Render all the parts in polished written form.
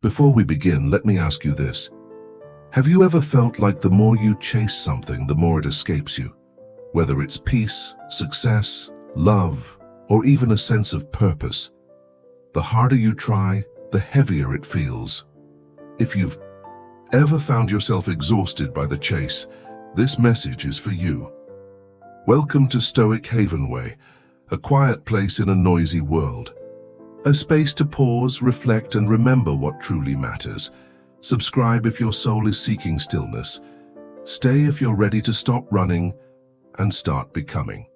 Before we begin, let me ask you this. Have you ever felt like the more you chase something, the more it escapes you? Whether it's peace, success, love, or even a sense of purpose. The harder you try, the heavier it feels. If you've ever found yourself exhausted by the chase, this message is for you. Welcome to Stoic Havenway, a quiet place in a noisy world. A space to pause, reflect, and remember what truly matters. Subscribe if your soul is seeking stillness. Stay if you're ready to stop running and start becoming.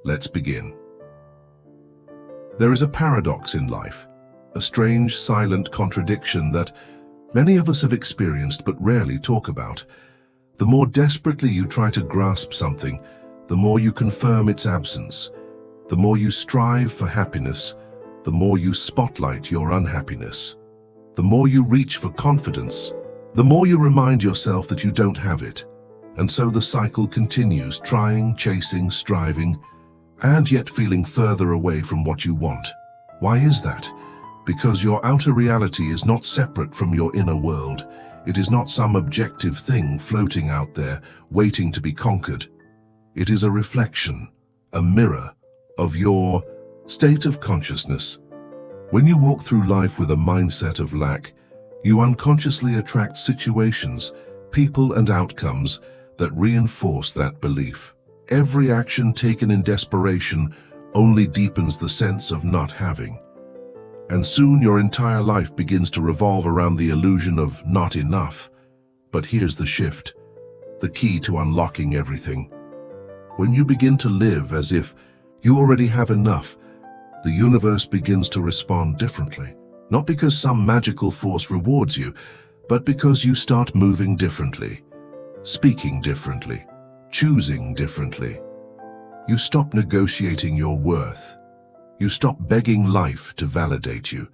Let's begin. There is a paradox in life, a strange, silent contradiction that many of us have experienced but rarely talk about. The more desperately you try to grasp something, the more you confirm its absence. The more you strive for happiness, the more you spotlight your unhappiness. The more you reach for confidence, the more you remind yourself that you don't have it. And so the cycle continues, trying, chasing, striving, and yet feeling further away from what you want. Why is that? Because your outer reality is not separate from your inner world. It is not some objective thing floating out there, waiting to be conquered. It is a reflection, a mirror of your state of consciousness. When you walk through life with a mindset of lack, you unconsciously attract situations, people, and outcomes that reinforce that belief. Every action taken in desperation only deepens the sense of not having. And soon your entire life begins to revolve around the illusion of not enough. But here's the shift, the key to unlocking everything. When you begin to live as if you already have enough, the universe begins to respond differently. Not because some magical force rewards you, but because you start moving differently, speaking differently, choosing differently. You stop negotiating your worth. You stop begging life to validate you.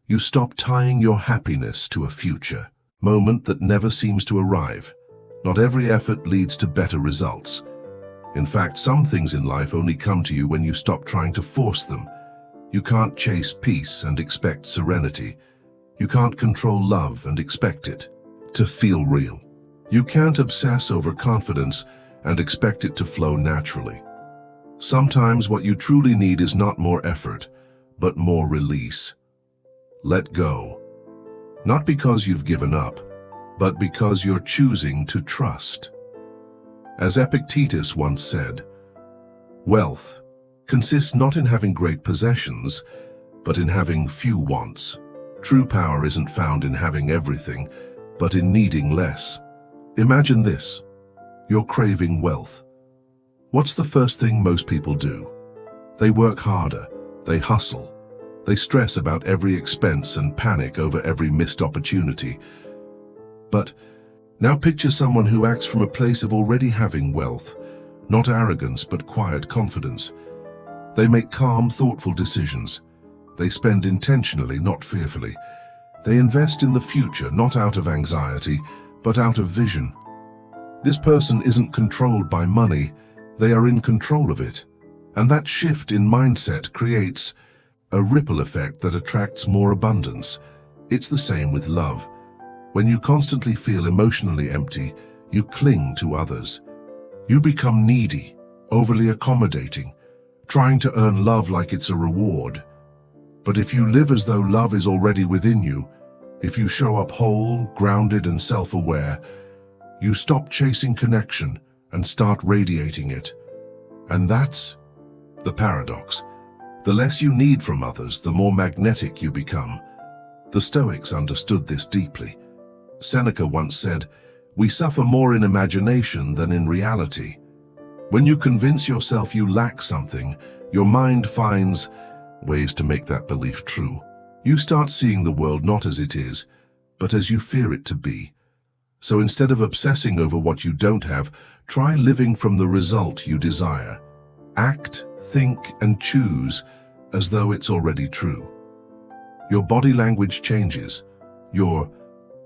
You stop tying your happiness to a future moment that never seems to arrive. Not every effort leads to better results. In fact, some things in life only come to you when you stop trying to force them. You can't chase peace and expect serenity. You can't control love and expect it to feel real. You can't obsess over confidence and expect it to flow naturally. Sometimes what you truly need is not more effort, but more release. Let go. Not because you've given up, but because you're choosing to trust. As Epictetus once said, wealth consists not in having great possessions, but in having few wants. True power isn't found in having everything, but in needing less. Imagine this. You're craving wealth. What's the first thing most people do? They work harder, they hustle, they stress about every expense and panic over every missed opportunity. But now picture someone who acts from a place of already having wealth, not arrogance but quiet confidence. They make calm, thoughtful decisions. They spend intentionally, not fearfully. They invest in the future, not out of anxiety, but out of vision. This person isn't controlled by money, they are in control of it. And that shift in mindset creates a ripple effect that attracts more abundance. It's the same with love. When you constantly feel emotionally empty, you cling to others. You become needy, overly accommodating, trying to earn love like it's a reward. But if you live as though love is already within you, if you show up whole, grounded, and self-aware, you stop chasing connection and start radiating it. And that's the paradox. The less you need from others, the more magnetic you become. The Stoics understood this deeply. Seneca once said, "We suffer more in imagination than in reality." When you convince yourself you lack something, your mind finds ways to make that belief true. You start seeing the world not as it is, but as you fear it to be. So instead of obsessing over what you don't have, try living from the result you desire. Act, think, and choose as though it's already true. Your body language changes. Your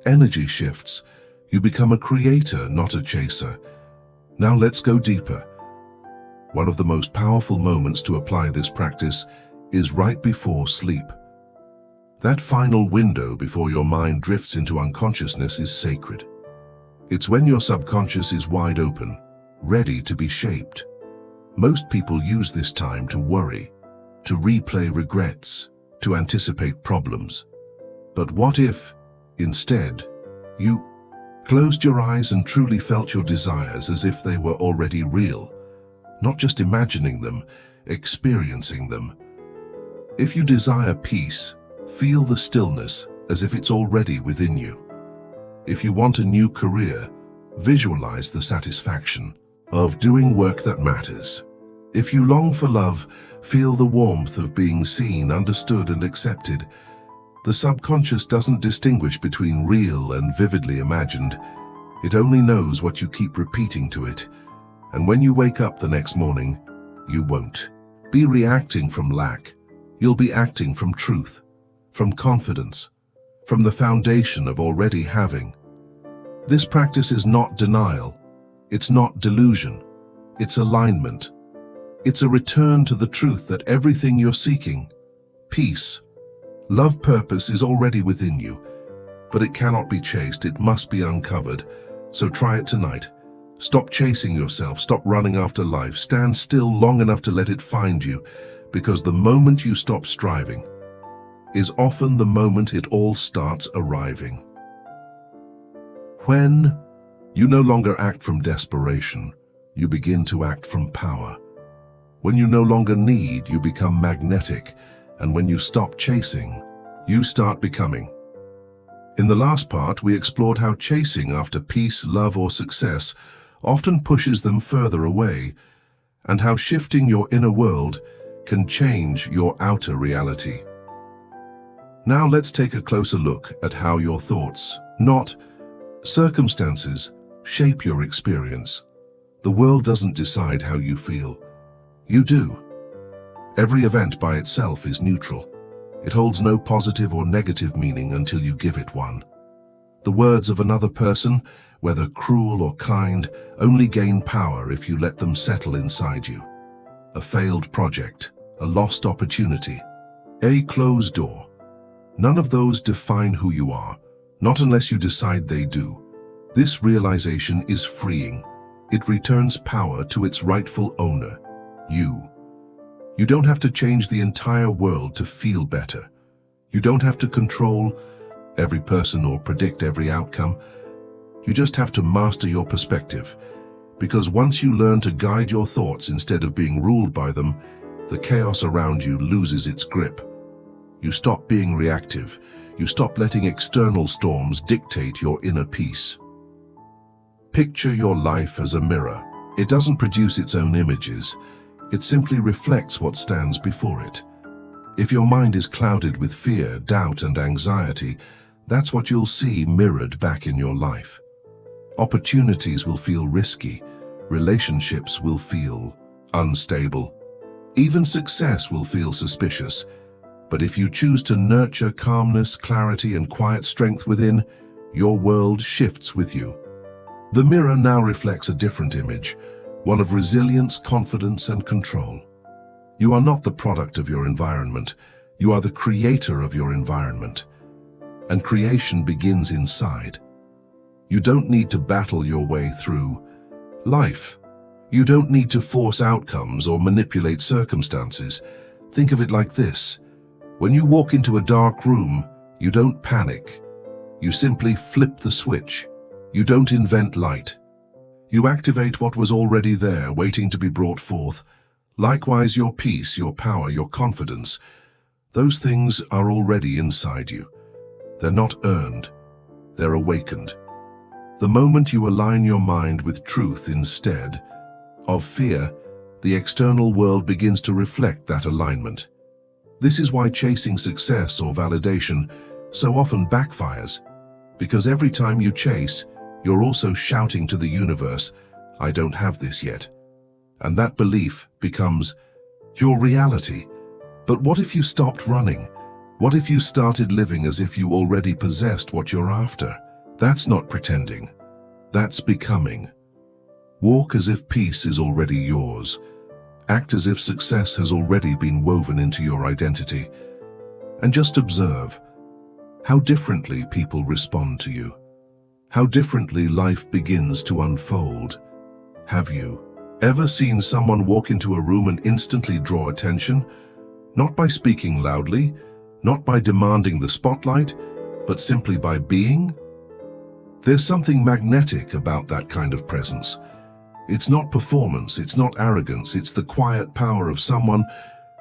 energy shifts. You become a creator, not a chaser. Now let's go deeper. One of the most powerful moments to apply this practice is right before sleep. That final window before your mind drifts into unconsciousness is sacred. It's when your subconscious is wide open, ready to be shaped. Most people use this time to worry, to replay regrets, to anticipate problems. But what if, instead, you closed your eyes and truly felt your desires as if they were already real, not just imagining them, experiencing them? If you desire peace, feel the stillness as if it's already within you. If you want a new career, visualize the satisfaction of doing work that matters. If you long for love, feel the warmth of being seen, understood, and accepted. The subconscious doesn't distinguish between real and vividly imagined. It only knows what you keep repeating to it. And when you wake up the next morning, you won't be reacting from lack. You'll be acting from truth, from confidence, from the foundation of already having. This practice is not denial. It's not delusion. It's alignment. It's a return to the truth that everything you're seeking, peace, love, purpose, is already within you. But it cannot be chased. It must be uncovered. So try it tonight. Stop chasing yourself. Stop running after life. Stand still long enough to let it find you, because the moment you stop striving is often the moment it all starts arriving. When you no longer act from desperation, you begin to act from power. When you no longer need, you become magnetic. And when you stop chasing, you start becoming. In the last part, we explored how chasing after peace, love, or success often pushes them further away, and how shifting your inner world can change your outer reality. Now let's take a closer look at how your thoughts, not circumstances, shape your experience. The world doesn't decide how you feel. You do. Every event by itself is neutral. It holds no positive or negative meaning until you give it one. The words of another person, whether cruel or kind, only gain power if you let them settle inside you. A failed project, a lost opportunity, a closed door. None of those define who you are, not unless you decide they do. This realization is freeing. It returns power to its rightful owner, you. You don't have to change the entire world to feel better. You don't have to control every person or predict every outcome. You just have to master your perspective, because once you learn to guide your thoughts instead of being ruled by them, the chaos around you loses its grip. You stop being reactive. You stop letting external storms dictate your inner peace. Picture your life as a mirror. It doesn't produce its own images. It simply reflects what stands before it. If your mind is clouded with fear, doubt, and anxiety, that's what you'll see mirrored back in your life. Opportunities will feel risky. Relationships will feel unstable. Even success will feel suspicious. But if you choose to nurture calmness, clarity, and quiet strength within, your world shifts with you. The mirror now reflects a different image, one of resilience, confidence, and control. You are not the product of your environment. You are the creator of your environment. And creation begins inside. You don't need to battle your way through life. You don't need to force outcomes or manipulate circumstances. Think of it like this. When you walk into a dark room, you don't panic. You simply flip the switch. You don't invent light. You activate what was already there, waiting to be brought forth. Likewise, your peace, your power, your confidence, those things are already inside you. They're not earned. They're awakened. The moment you align your mind with truth instead of fear, the external world begins to reflect that alignment. This is why chasing success or validation so often backfires, because every time you chase, you're also shouting to the universe, "I don't have this yet." And that belief becomes your reality. But what if you stopped running? What if you started living as if you already possessed what you're after? That's not pretending. That's becoming. Walk as if peace is already yours. Act as if success has already been woven into your identity. And just observe, how differently people respond to you, how differently life begins to unfold. Have you ever seen someone walk into a room and instantly draw attention? Not by speaking loudly, not by demanding the spotlight, but simply by being? There's something magnetic about that kind of presence. It's not performance, it's not arrogance, it's the quiet power of someone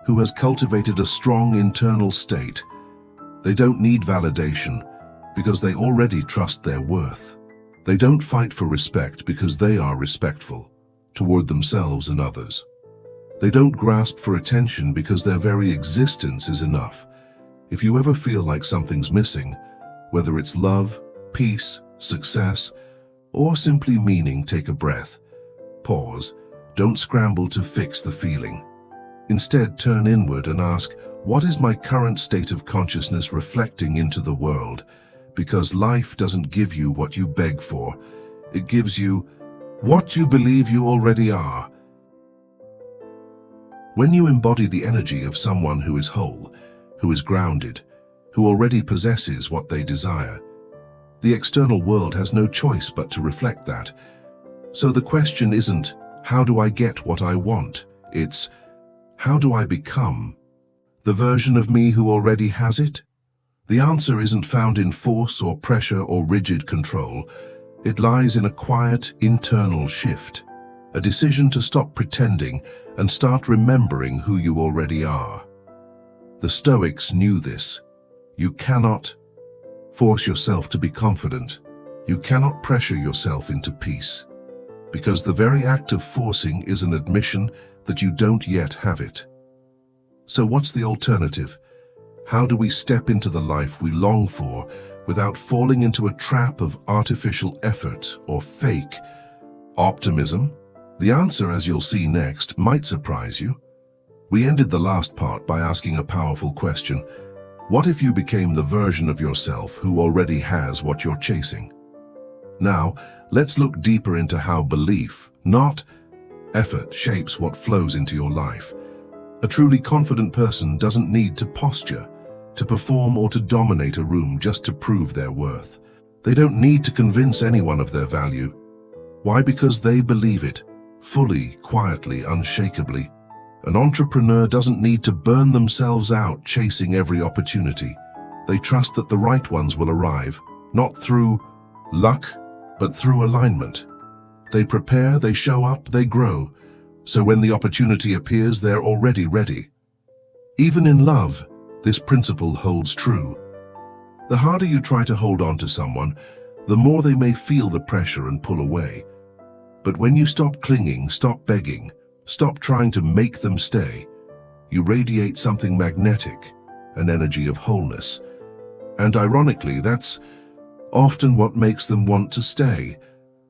who has cultivated a strong internal state. They don't need validation because they already trust their worth. They don't fight for respect because they are respectful toward themselves and others. They don't grasp for attention because their very existence is enough. If you ever feel like something's missing, whether it's love, peace, success, or simply meaning, take a breath. Pause. Don't scramble to fix the feeling. Instead, turn inward and ask, what is my current state of consciousness reflecting into the world? Because life doesn't give you what you beg for. It gives you what you believe you already are. When you embody the energy of someone who is whole, who is grounded, who already possesses what they desire, the external world has no choice but to reflect that. So the question isn't, how do I get what I want? It's, how do I become the version of me who already has it? The answer isn't found in force or pressure or rigid control. It lies in a quiet, internal shift, a decision to stop pretending and start remembering who you already are. The Stoics knew this. You cannot force yourself to be confident. You cannot pressure yourself into peace, because the very act of forcing is an admission that you don't yet have it. So what's the alternative? How do we step into the life we long for without falling into a trap of artificial effort or fake optimism? The answer, as you'll see next, might surprise you. We ended the last part by asking a powerful question. What if you became the version of yourself who already has what you're chasing? Now, let's look deeper into how belief, not effort, shapes what flows into your life. A truly confident person doesn't need to posture, to perform, or to dominate a room just to prove their worth. They don't need to convince anyone of their value. Why? Because they believe it, fully, quietly, unshakably. An entrepreneur doesn't need to burn themselves out chasing every opportunity. They trust that the right ones will arrive, not through luck, but through alignment. They prepare, they show up, they grow. So when the opportunity appears, they're already ready. Even in love, this principle holds true. The harder you try to hold on to someone, the more they may feel the pressure and pull away. But when you stop clinging, stop begging, stop trying to make them stay, you radiate something magnetic, an energy of wholeness. And ironically, that's often what makes them want to stay.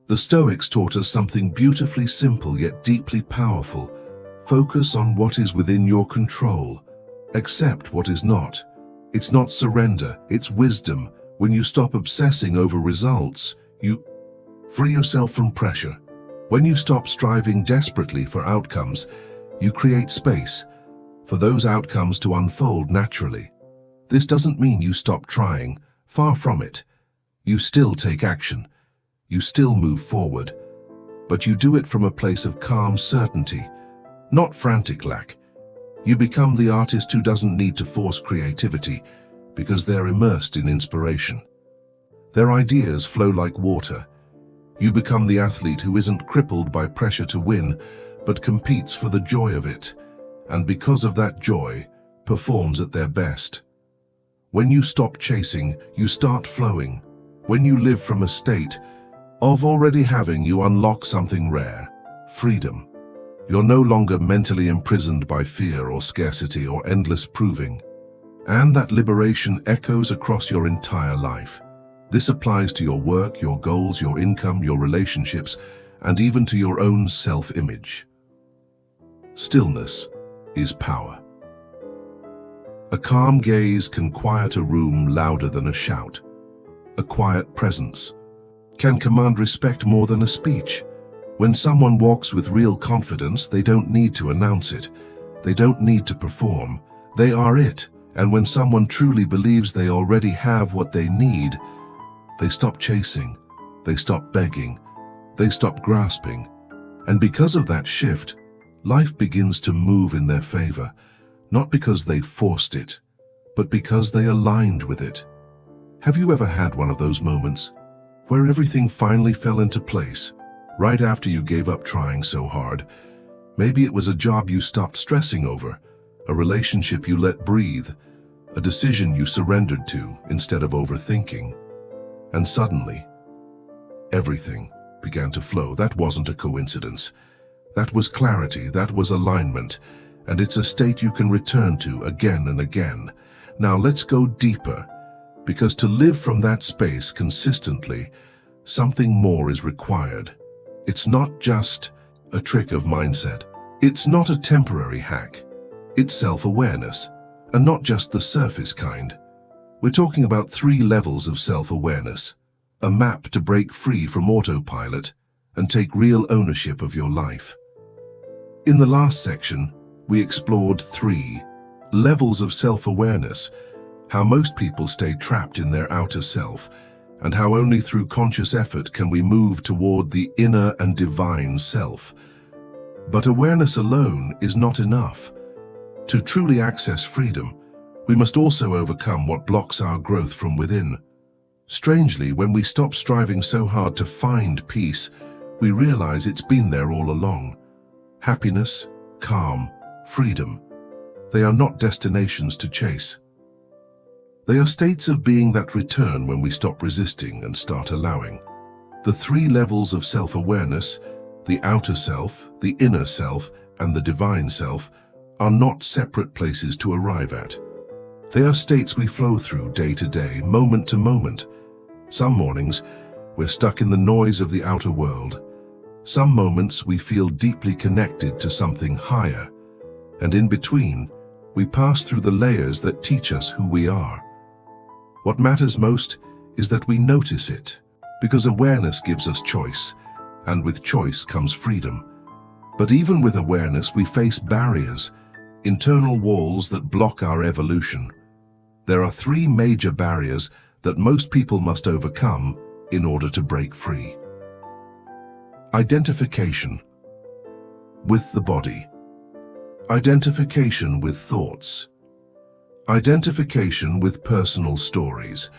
The Stoics taught us something beautifully simple yet deeply powerful. Focus on what is within your control. Accept what is not. It's not surrender, it's wisdom. When you stop obsessing over results, you free yourself from pressure. When you stop striving desperately for outcomes, you create space for those outcomes to unfold naturally. This doesn't mean you stop trying, far from it. You still take action. You still move forward. But you do it from a place of calm certainty, not frantic lack. You become the artist who doesn't need to force creativity because they're immersed in inspiration. Their ideas flow like water. You become the athlete who isn't crippled by pressure to win, but competes for the joy of it, and because of that joy, performs at their best. When you stop chasing, you start flowing. When you live from a state of already having, you unlock something rare, freedom. You're no longer mentally imprisoned by fear or scarcity or endless proving, and that liberation echoes across your entire life. This applies to your work, your goals, your income, your relationships, and even to your own self-image. Stillness is power. A calm gaze can quiet a room louder than a shout. A quiet presence can command respect more than a speech. When someone walks with real confidence, they don't need to announce it. They don't need to perform. They are it. And when someone truly believes they already have what they need, they stop chasing, they stop begging, they stop grasping. And because of that shift, life begins to move in their favor, not because they forced it, but because they aligned with it. Have you ever had one of those moments where everything finally fell into place, right after you gave up trying so hard? Maybe it was a job you stopped stressing over, a relationship you let breathe, a decision you surrendered to instead of overthinking. And suddenly, everything began to flow. That wasn't a coincidence. That was clarity, that was alignment, and it's a state you can return to again and again. Now let's go deeper, because to live from that space consistently, something more is required. It's not just a trick of mindset. It's not a temporary hack. It's self-awareness, and not just the surface kind. We're talking about 3 levels of self-awareness, a map to break free from autopilot and take real ownership of your life. In the last section, we explored 3 levels of self-awareness, how most people stay trapped in their outer self, and how only through conscious effort can we move toward the inner and divine self. But awareness alone is not enough. To truly access freedom, we must also overcome what blocks our growth from within. Strangely, when we stop striving so hard to find peace, we realize it's been there all along. Happiness, calm, freedom. They are not destinations to chase. They are states of being that return when we stop resisting and start allowing. The 3 levels of self-awareness, the outer self, the inner self, and the divine self, are not separate places to arrive at. They are states we flow through day to day, moment to moment. Some mornings, we're stuck in the noise of the outer world. Some moments we feel deeply connected to something higher. And in between, we pass through the layers that teach us who we are. What matters most is that we notice it, because awareness gives us choice, and with choice comes freedom. But even with awareness, we face barriers, internal walls that block our evolution. There are 3 major barriers that most people must overcome in order to break free. Identification with the body. Identification with thoughts. Identification with personal stories.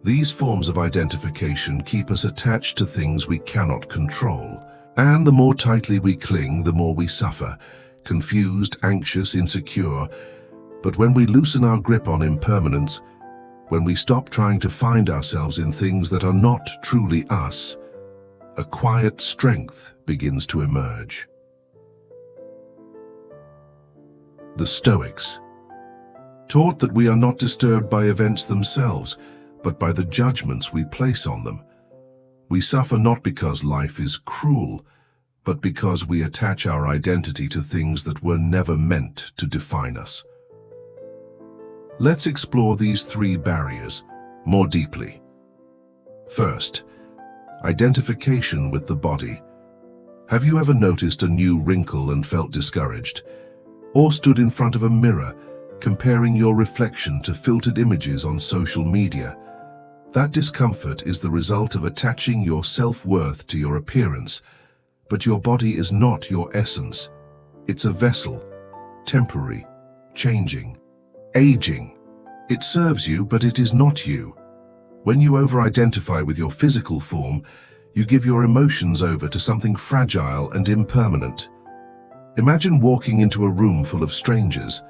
These forms of identification keep us attached to things we cannot control. And the more tightly we cling, the more we suffer, confused, anxious, insecure. But when we loosen our grip on impermanence, when we stop trying to find ourselves in things that are not truly us, a quiet strength begins to emerge. The Stoics taught that we are not disturbed by events themselves, but by the judgments we place on them. We suffer not because life is cruel, but because we attach our identity to things that were never meant to define us. Let's explore these 3 barriers more deeply. First, identification with the body. Have you ever noticed a new wrinkle and felt discouraged? Or stood in front of a mirror, comparing your reflection to filtered images on social media? That discomfort is the result of attaching your self-worth to your appearance, but your body is not your essence. It's a vessel, temporary, changing, aging. It serves you, but it is not you. When you over-identify with your physical form, you give your emotions over to something fragile and impermanent. Imagine walking into a room full of strangers.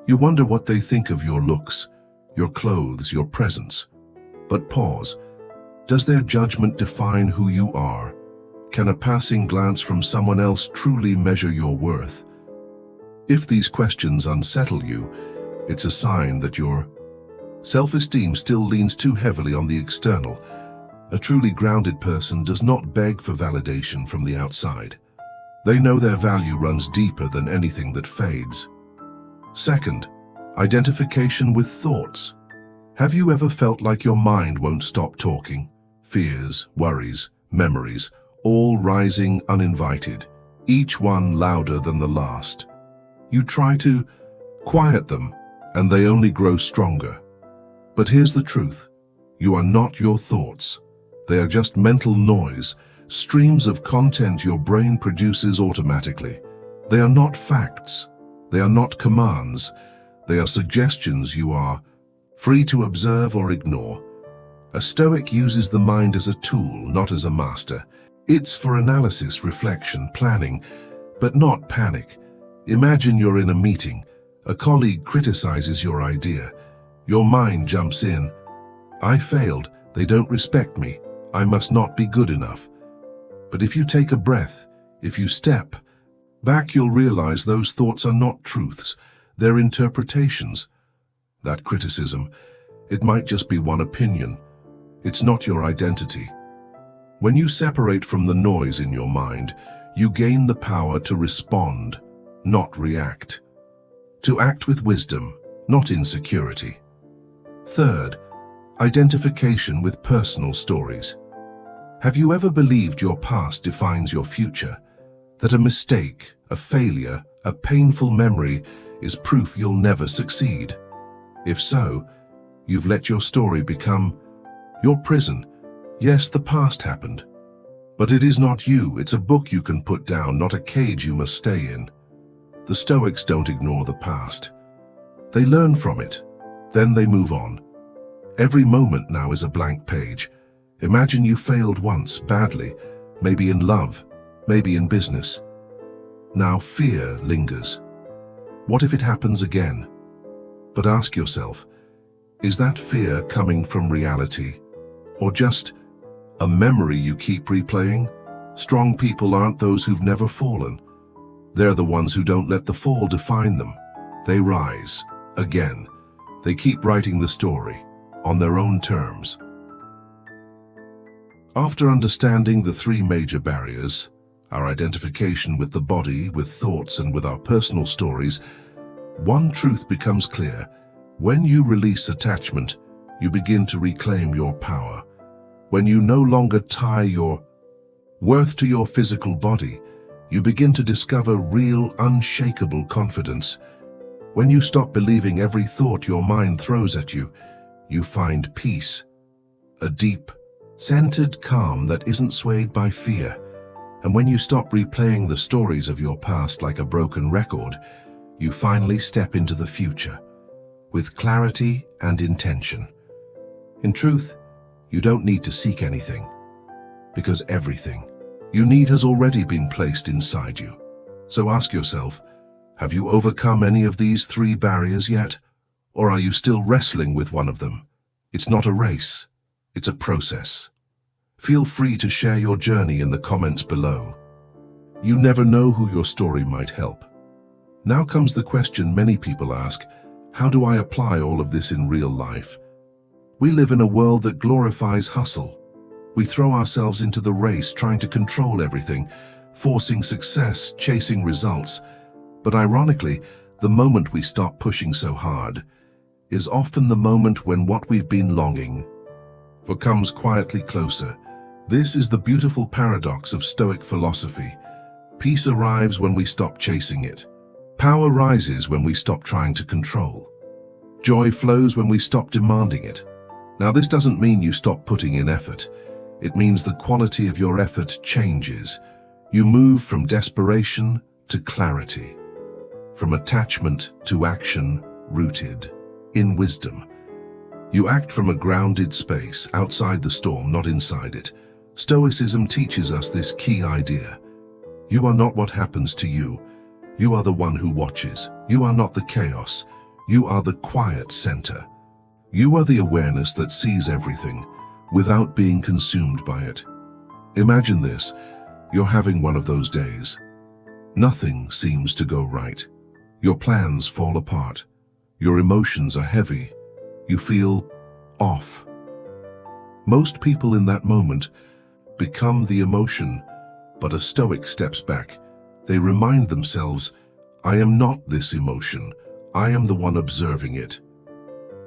You wonder what they think of your looks, your clothes, your presence. But pause. Does their judgment define who you are? Can a passing glance from someone else truly measure your worth? If these questions unsettle you, it's a sign that your self-esteem still leans too heavily on the external. A truly grounded person does not beg for validation from the outside. They know their value runs deeper than anything that fades. Second, identification with thoughts. Have you ever felt like your mind won't stop talking? Fears, worries, memories, all rising uninvited, each one louder than the last. You try to quiet them, and they only grow stronger. But here's the truth. You are not your thoughts. They are just mental noise, streams of content your brain produces automatically. They are not facts. They are not commands. They are suggestions you are free to observe or ignore. A Stoic uses the mind as a tool, not as a master. It's for analysis, reflection, planning, but not panic. Imagine you're in a meeting. A colleague criticizes your idea. Your mind jumps in. I failed. They don't respect me. I must not be good enough. But if you take a breath, if you step back, you'll realize those thoughts are not truths. They're interpretations. That criticism, it might just be one opinion. It's not your identity. When you separate from the noise in your mind, you gain the power to respond, not react. To act with wisdom, not insecurity. Third, identification with personal stories. Have you ever believed your past defines your future? That a mistake, a failure, a painful memory is proof you'll never succeed? If so, you've let your story become your prison. Yes, the past happened. But it is not you. It's a book you can put down, not a cage you must stay in. The Stoics don't ignore the past. They learn from it. Then they move on. Every moment now is a blank page. Imagine you failed once, badly, maybe in love, maybe in business. Now fear lingers. What if it happens again? But ask yourself, is that fear coming from reality, or just a memory you keep replaying? Strong people aren't those who've never fallen. They're the ones who don't let the fall define them. They rise again. They keep writing the story on their own terms. After understanding the three major barriers, our identification with the body, with thoughts, and with our personal stories, one truth becomes clear. When you release attachment, you begin to reclaim your power. When you no longer tie your worth to your physical body, you begin to discover real, unshakable confidence. When you stop believing every thought your mind throws at you, you find peace, a deep, centered calm that isn't swayed by fear. And when you stop replaying the stories of your past like a broken record, you finally step into the future with clarity and intention. In truth, you don't need to seek anything, because everything you need has already been placed inside you. So ask yourself, have you overcome any of these three barriers yet? Or are you still wrestling with one of them? It's not a race, it's a process. Feel free to share your journey in the comments below. You never know who your story might help. Now comes the question many people ask, how do I apply all of this in real life? We live in a world that glorifies hustle. We throw ourselves into the race trying to control everything, forcing success, chasing results. But ironically, the moment we stop pushing so hard is often the moment when what we've been longing for comes quietly closer. This is the beautiful paradox of Stoic philosophy. Peace arrives when we stop chasing it. Power rises when we stop trying to control. Joy flows when we stop demanding it. Now, this doesn't mean you stop putting in effort. It means the quality of your effort changes. You move from desperation to clarity, from attachment to action rooted in wisdom. You act from a grounded space, outside the storm, not inside it. Stoicism teaches us this key idea. You are not what happens to you. You are the one who watches. You are not the chaos. You are the quiet center. You are the awareness that sees everything without being consumed by it. Imagine this. You're having one of those days. Nothing seems to go right. Your plans fall apart. Your emotions are heavy. You feel off. Most people in that moment become the emotion, but a Stoic steps back. They remind themselves, I am not this emotion. I am the one observing it.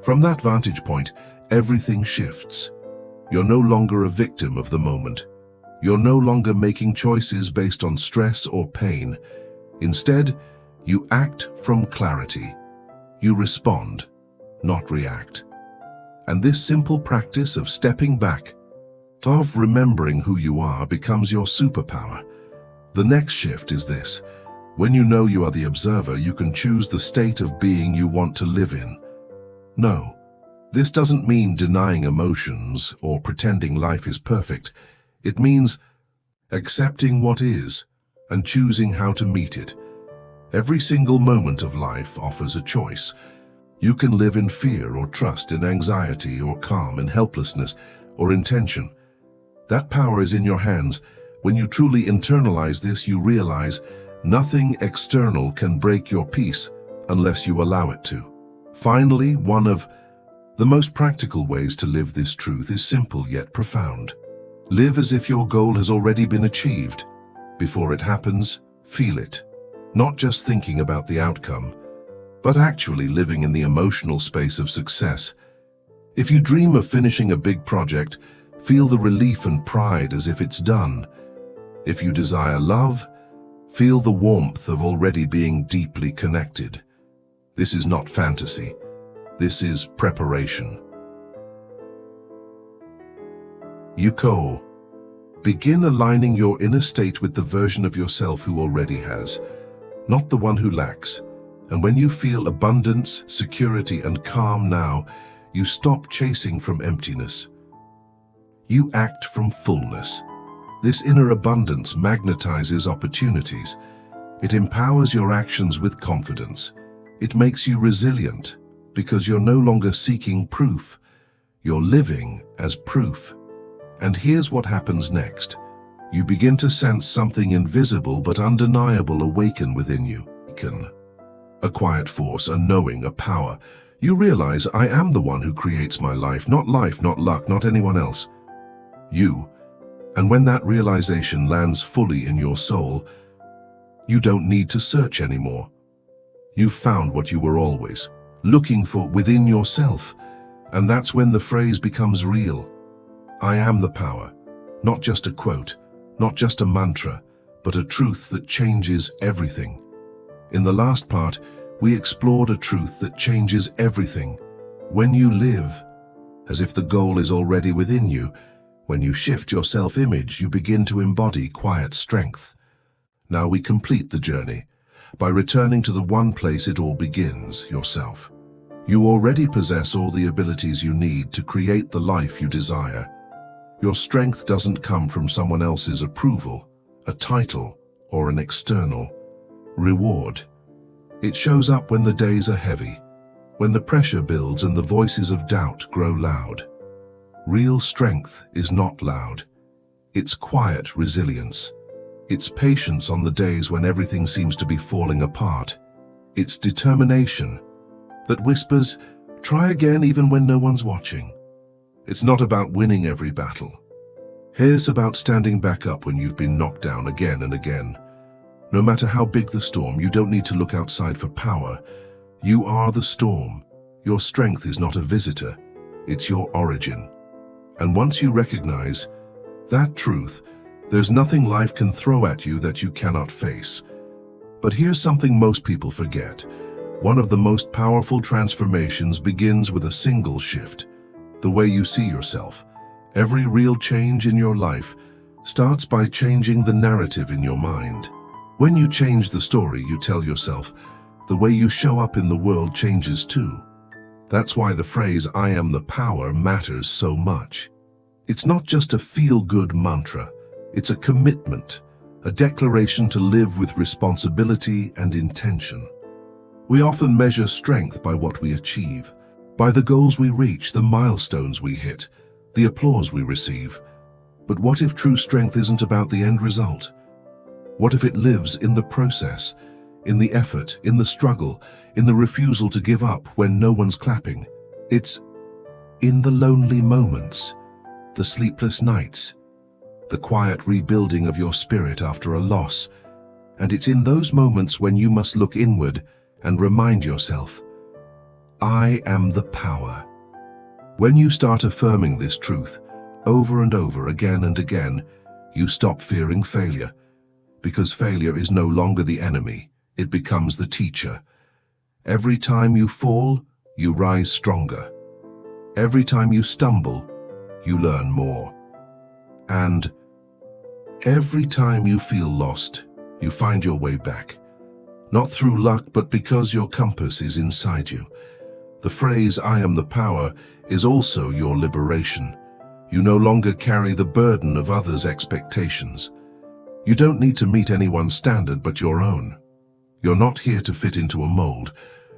From that vantage point, everything shifts. You're no longer a victim of the moment. You're no longer making choices based on stress or pain. Instead, you act from clarity. You respond, not react. And this simple practice of stepping back, of remembering who you are, becomes your superpower. The next shift is this. When you know you are the observer, you can choose the state of being you want to live in. No, this doesn't mean denying emotions or pretending life is perfect. It means accepting what is and choosing how to meet it. Every single moment of life offers a choice. You can live in fear or trust, in anxiety or calm, in helplessness or in tension. That power is in your hands. When you truly internalize this, you realize nothing external can break your peace unless you allow it to. Finally, one of the most practical ways to live this truth is simple yet profound. Live as if your goal has already been achieved. Before it happens, feel it. Not just thinking about the outcome, but actually living in the emotional space of success. If you dream of finishing a big project, feel the relief and pride as if it's done. If you desire love, feel the warmth of already being deeply connected. This is not fantasy. This is preparation. Yuko. Begin aligning your inner state with the version of yourself who already has, not the one who lacks. And when you feel abundance, security, and calm now, you stop chasing from emptiness. You act from fullness. This inner abundance magnetizes opportunities. It empowers your actions with confidence. It makes you resilient because you're no longer seeking proof. You're living as proof. And here's what happens next. You begin to sense something invisible but undeniable awaken within you. A quiet force, a knowing, a power. You realize, I am the one who creates my life, not luck, not anyone else. You. And when that realization lands fully in your soul, you don't need to search anymore. You've found what you were always looking for within yourself. And that's when the phrase becomes real. I am the power. Not just a quote, not just a mantra, but a truth that changes everything. In the last part, we explored a truth that changes everything. When you live as if the goal is already within you, when you shift your self-image, you begin to embody quiet strength. Now we complete the journey by returning to the one place it all begins, yourself. You already possess all the abilities you need to create the life you desire. Your strength doesn't come from someone else's approval, a title, or an external reward. It shows up when the days are heavy, when the pressure builds and the voices of doubt grow loud. Real strength is not loud. It's quiet resilience. It's patience on the days when everything seems to be falling apart. It's determination that whispers, try again even when no one's watching. It's not about winning every battle. It's about standing back up when you've been knocked down again and again. No matter how big the storm, you don't need to look outside for power. You are the storm. Your strength is not a visitor. It's your origin. And once you recognize that truth, there's nothing life can throw at you that you cannot face. But here's something most people forget. One of the most powerful transformations begins with a single shift. The way you see yourself. Every real change in your life starts by changing the narrative in your mind. When you change the story you tell yourself, the way you show up in the world changes too. That's why the phrase, I am the power, matters so much. It's not just a feel-good mantra. It's a commitment, a declaration to live with responsibility and intention. We often measure strength by what we achieve, by the goals we reach, the milestones we hit, the applause we receive. But what if true strength isn't about the end result? What if it lives in the process, in the effort, in the struggle, in the refusal to give up when no one's clapping? It's in the lonely moments, the sleepless nights, the quiet rebuilding of your spirit after a loss. And it's in those moments when you must look inward and remind yourself, I am the power. When you start affirming this truth over and over again and again, you stop fearing failure, because failure is no longer the enemy, it becomes the teacher. Every time you fall, you rise stronger. Every time you stumble, you learn more. And every time you feel lost, you find your way back. Not through luck, but because your compass is inside you. The phrase, "I am the power," is also your liberation. You no longer carry the burden of others' expectations. You don't need to meet anyone's standard but your own. You're not here to fit into a mold.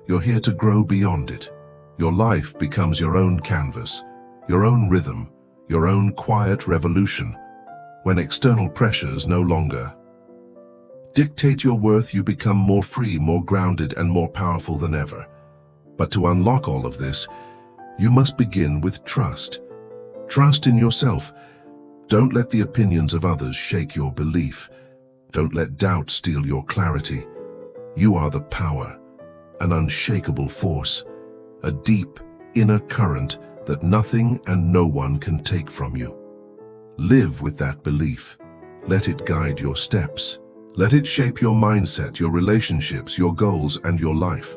You're here to grow beyond it. Your life becomes your own canvas, your own rhythm, your own quiet revolution. When external pressures no longer dictate your worth, you become more free, more grounded, and more powerful than ever. But to unlock all of this, you must begin with trust. Trust in yourself. Don't let the opinions of others shake your belief. Don't let doubt steal your clarity. You are the power, an unshakable force, a deep inner current that nothing and no one can take from you. Live with that belief. Let it guide your steps. Let it shape your mindset, your relationships, your goals, and your life.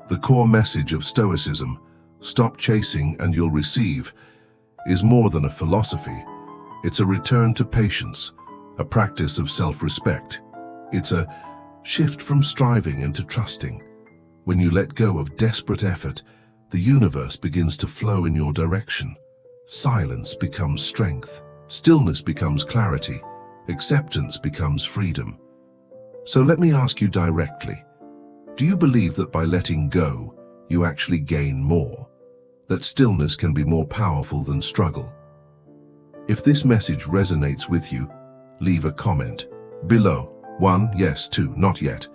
The core message of Stoicism, "Stop chasing and you'll receive," is more than a philosophy. It's a return to patience, a practice of self-respect. It's a shift from striving into trusting. When you let go of desperate effort, the universe begins to flow in your direction. Silence becomes strength. Stillness becomes clarity. Acceptance becomes freedom. So let me ask you directly, do you believe that by letting go, you actually gain more? That stillness can be more powerful than struggle? If this message resonates with you, leave a comment below. 1, yes, 2, not yet.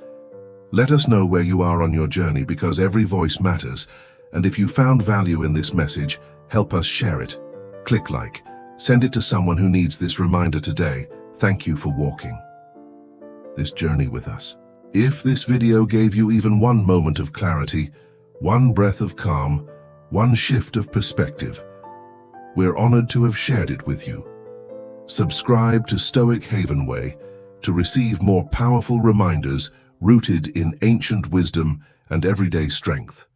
Let us know where you are on your journey, because every voice matters. And if you found value in this message, help us share it. Click like. Send it to someone who needs this reminder today. Thank you for walking this journey with us. If this video gave you even one moment of clarity, one breath of calm, one shift of perspective, we're honored to have shared it with you. Subscribe to Stoic Havenway to receive more powerful reminders rooted in ancient wisdom and everyday strength.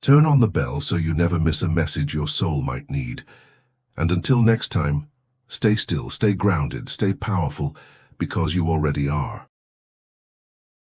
Turn on the bell so you never miss a message your soul might need. And until next time, stay still, stay grounded, stay powerful, because you already are.